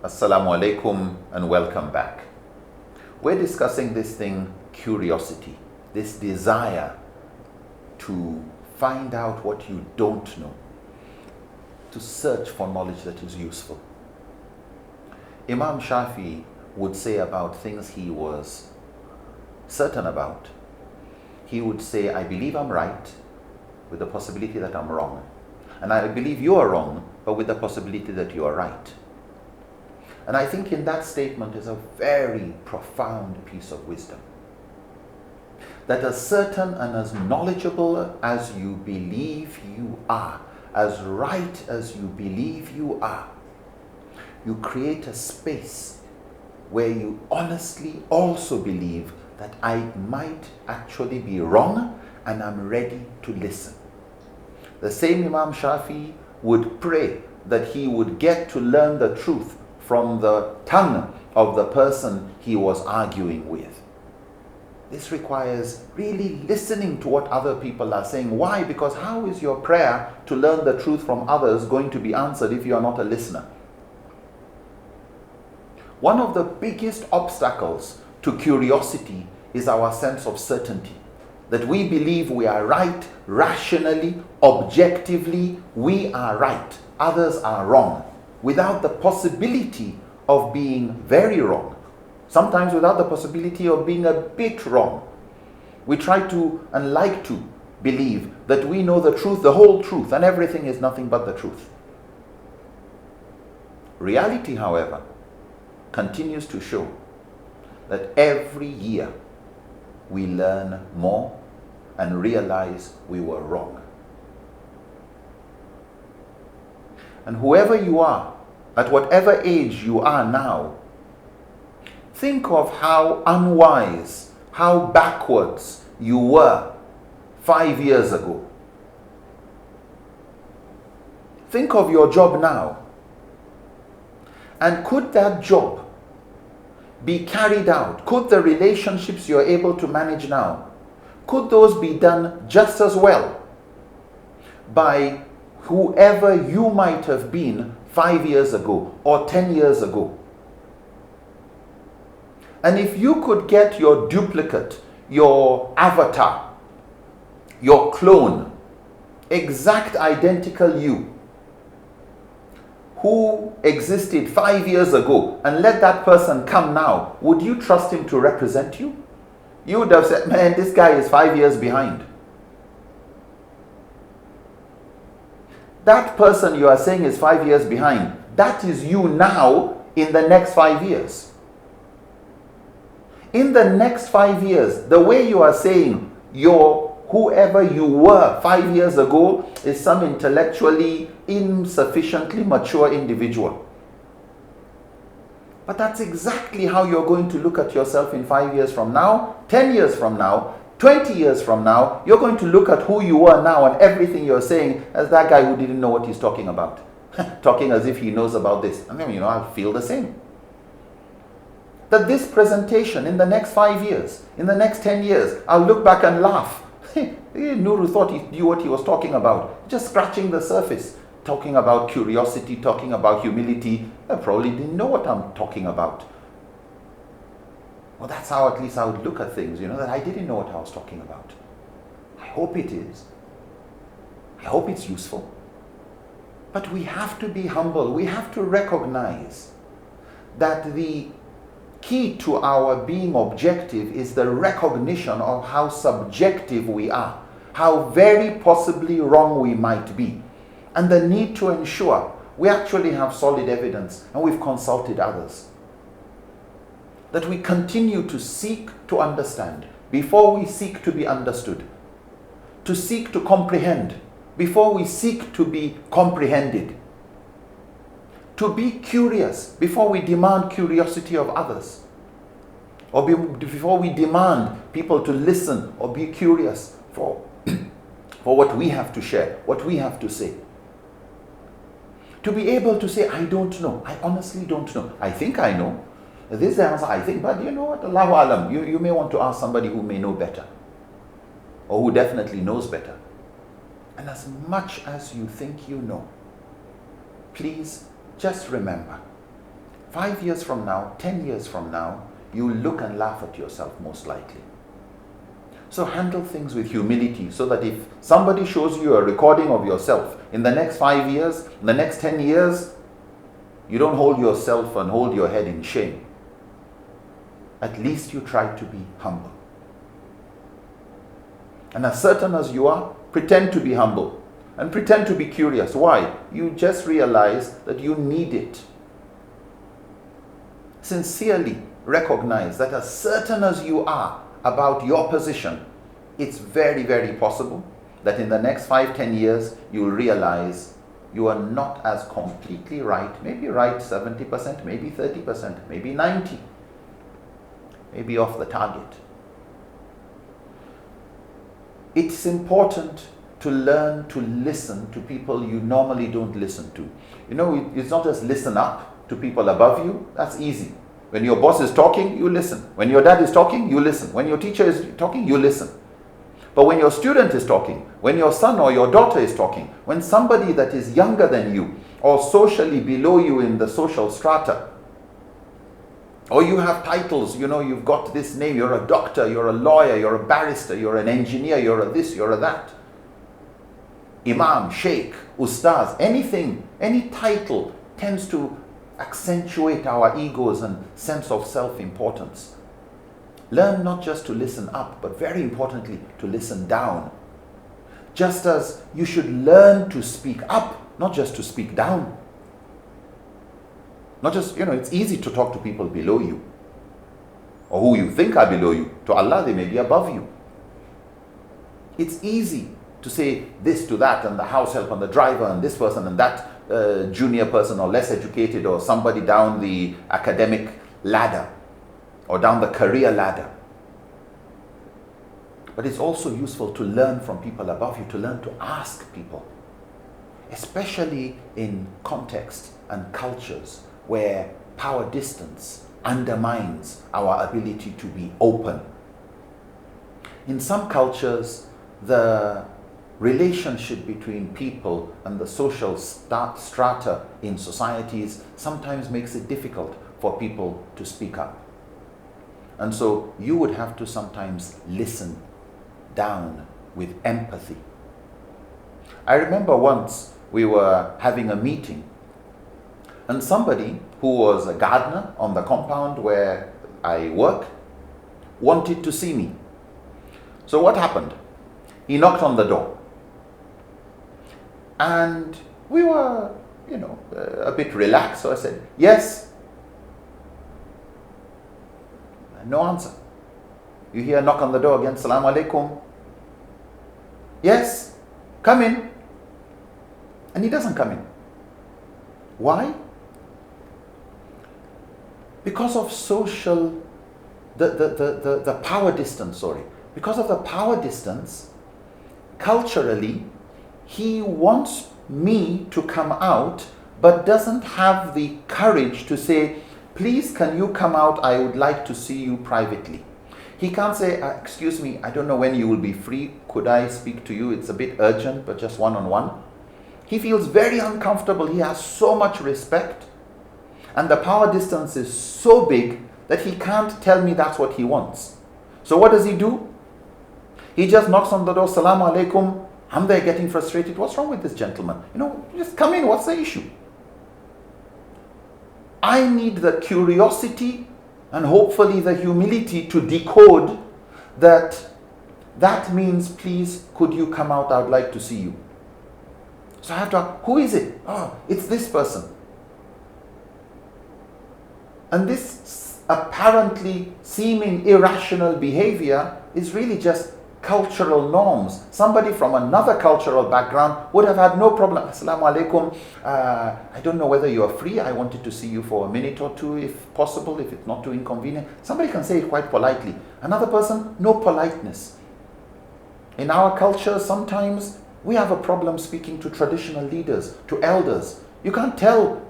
Assalamu alaikum and welcome back. We're discussing this thing, curiosity, this desire to find out what you don't know, to search for knowledge that is useful. Imam Shafi would say about things he was certain about. He would say, I believe I'm right, with the possibility that I'm wrong. And I believe you are wrong, but with the possibility that you are right. And I think in that statement is a very profound piece of wisdom. That as certain and as knowledgeable as you believe you are, as right as you believe you are, you create a space where you honestly also believe that I might actually be wrong and I'm ready to listen. The same Imam Shafi would pray that he would get to learn the truth from the tongue of the person he was arguing with. This requires really listening to what other people are saying. Why? Because how is your prayer to learn the truth from others going to be answered if you are not a listener? One of the biggest obstacles to curiosity is our sense of certainty. That we believe we are right, rationally, objectively, we are right, others are wrong, without the possibility of being very wrong, sometimes without the possibility of being a bit wrong. We try to and like to believe that we know the truth, the whole truth, and everything is nothing but the truth. Reality, however, continues to show that every year we learn more and realize we were wrong. And whoever you are, at whatever age you are now, think of how unwise, how backwards you were 5 years ago. Think of your job now. And could that job be carried out? Could the relationships you're able to manage now, could those be done just as well by whoever you might have been 5 years ago or 10 years ago? And if you could get your duplicate, your avatar, your clone, exact identical you, who existed 5 years ago, and let that person come now, would you trust him to represent you? You would have said, man, this guy is 5 years behind. That person you are saying is 5 years behind, that is you now in the next 5 years. In the next 5 years, the way you are saying whoever you were 5 years ago is some intellectually insufficiently mature individual. But that's exactly how you're going to look at yourself in 5 years from now, 10 years from now, 20 years from now. You're going to look at who you are now and everything you're saying as that guy who didn't know what he's talking about. Talking as if he knows about this. I mean, I'll feel the same. That this presentation in the next 5 years, in the next 10 years, I'll look back and laugh. Nuru thought he knew what he was talking about. Just scratching the surface. Talking about curiosity, talking about humility. I probably didn't know what I'm talking about. Well, that's how at least I would look at things, that I didn't know what I was talking about. I hope it is. I hope it's useful. But we have to be humble. We have to recognize that the key to our being objective is the recognition of how subjective we are, how very possibly wrong we might be, and the need to ensure we actually have solid evidence and we've consulted others. That we continue to seek to understand before we seek to be understood, to seek to comprehend before we seek to be comprehended, to be curious before we demand curiosity of others, or before we demand people to listen or be curious for what we have to share, what we have to say. To be able to say, I don't know, I honestly don't know, I think I know. This is the answer, I think, but you know what, Allahu Alam, you may want to ask somebody who may know better, or who definitely knows better. And as much as you think you know, please just remember, 5 years from now, 10 years from now, you look and laugh at yourself most likely. So handle things with humility so that if somebody shows you a recording of yourself in the next 5 years, in the next 10 years, you don't hold yourself and hold your head in shame. At least you try to be humble. And as certain as you are, pretend to be humble and pretend to be curious. Why? You just realize that you need it. Sincerely recognize that as certain as you are about your position, it's very, very possible that in the next 5-10 years, you'll realize you are not as completely right. Maybe right 70%, maybe 30%, maybe 90%, maybe off the target. It's important to learn to listen to people you normally don't listen to. You know, it's not just listen up to people above you. That's easy. When your boss is talking, you listen. When your dad is talking, you listen. When your teacher is talking, you listen. But when your student is talking, when your son or your daughter is talking, when somebody that is younger than you or socially below you in the social strata, or you have titles, you know, you've got this name, you're a doctor, you're a lawyer, you're a barrister, you're an engineer, you're a this, you're a that. Imam, sheikh, ustaz, anything, any title tends to accentuate our egos and sense of self-importance. Learn not just to listen up, but very importantly, to listen down. Just as you should learn to speak up, not just to speak down. Not just, you know, it's easy to talk to people below you, or who you think are below you. To Allah, they may be above you. It's easy to say this to that, and the house help, and the driver, and this person, and that junior person, or less educated, or somebody down the academic ladder, or down the career ladder. But it's also useful to learn from people above you, to learn to ask people, especially in context and cultures where power distance undermines our ability to be open. In some cultures, the relationship between people and the social strata in societies sometimes makes it difficult for people to speak up. And so you would have to sometimes listen down with empathy. I remember once we were having a meeting, and somebody who was a gardener on the compound where I work wanted to see me. So what happened? He knocked on the door. And we were, you know, a bit relaxed. So I said, yes. No answer. You hear a knock on the door again. Assalamu alaikum. Yes. Come in. And he doesn't come in. Why? Because of social, the power distance, because of the power distance, culturally, he wants me to come out, but doesn't have the courage to say, please, can you come out? I would like to see you privately. He can't say, excuse me, I don't know when you will be free. Could I speak to you? It's a bit urgent, but just one-on-one. He feels very uncomfortable. He has so much respect. And the power distance is so big that he can't tell me that's what he wants. So what does he do? He just knocks on the door, Assalamu alaikum. I'm there getting frustrated. What's wrong with this gentleman? You know, just come in. What's the issue? I need the curiosity and hopefully the humility to decode that means, please, could you come out? I would like to see you. So I have to ask, who is it? Oh, it's this person. And this apparently seeming irrational behavior is really just cultural norms. Somebody from another cultural background would have had no problem. Assalamu alaikum. I don't know whether you are free. I wanted to see you for a minute or two, if possible, if it's not too inconvenient. Somebody can say it quite politely. Another person, no politeness. In our culture, sometimes we have a problem speaking to traditional leaders, to elders. You can't tell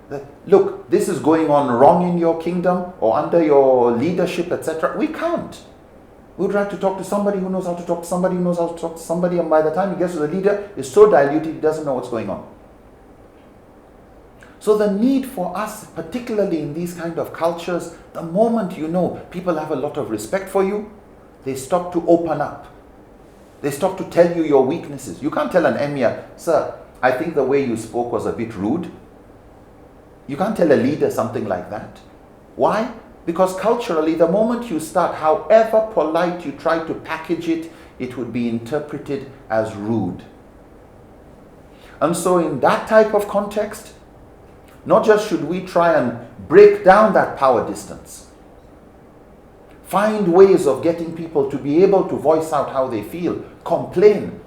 that, look, this is going on wrong in your kingdom or under your leadership, etc. We can't. We would like to talk to somebody who knows how to talk to somebody who knows how to talk to somebody, and by the time he gets to the leader, is so diluted he doesn't know what's going on. So the need for us, particularly in these kind of cultures, the moment you know people have a lot of respect for you, they stop to open up. They stop to tell you your weaknesses. You can't tell an emir, sir, I think the way you spoke was a bit rude. You can't tell a leader something like that. Why? Because culturally, the moment you start, however polite you try to package it, it would be interpreted as rude. And so in that type of context, not just should we try and break down that power distance, find ways of getting people to be able to voice out how they feel, complain,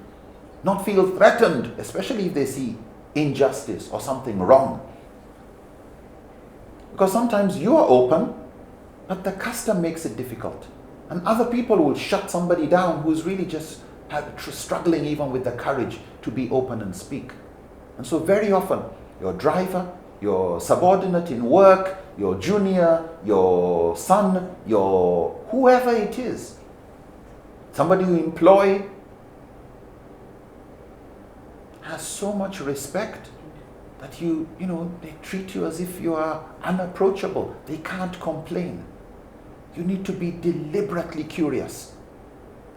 not feel threatened, especially if they see injustice or something wrong. Because sometimes you are open, but the custom makes it difficult. And other people will shut somebody down who's really just struggling even with the courage to be open and speak. And so very often, your driver, your subordinate in work, your junior, your son, your whoever it is, somebody you employ, has so much respect that they treat you as if you are unapproachable. They can't complain. You need to be deliberately curious.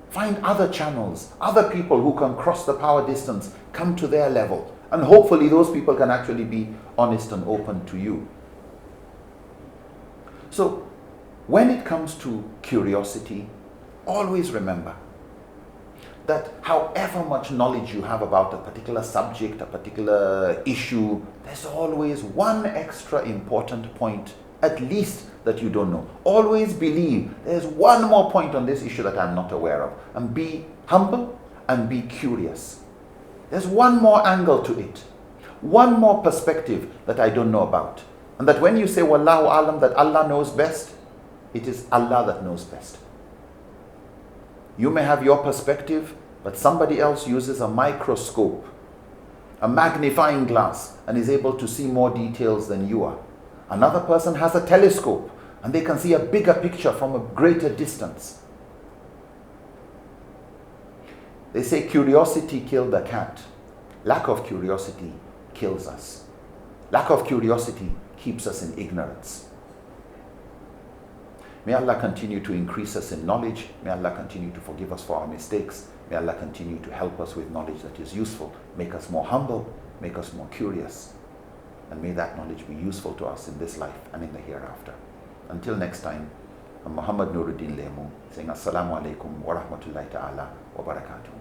Find other channels, other people who can cross the power distance, come to their level. And hopefully those people can actually be honest and open to you. So when it comes to curiosity, always remember that however much knowledge you have about a particular subject, a particular issue, there's always one extra important point, at least, that you don't know. Always believe there's one more point on this issue that I'm not aware of. And be humble and be curious. There's one more angle to it. One more perspective that I don't know about. And that when you say, Wallahu alam, that Allah knows best, it is Allah that knows best. You may have your perspective, but somebody else uses a microscope, a magnifying glass, and is able to see more details than you are. Another person has a telescope, and they can see a bigger picture from a greater distance. They say curiosity killed the cat. Lack of curiosity kills us. Lack of curiosity keeps us in ignorance. May Allah continue to increase us in knowledge. May Allah continue to forgive us for our mistakes. May Allah continue to help us with knowledge that is useful, make us more humble, make us more curious. And may that knowledge be useful to us in this life and in the hereafter. Until next time, I'm Muhammad Nuruddin Lemu saying Assalamu alaikum wa rahmatullahi ta'ala wa barakatuh.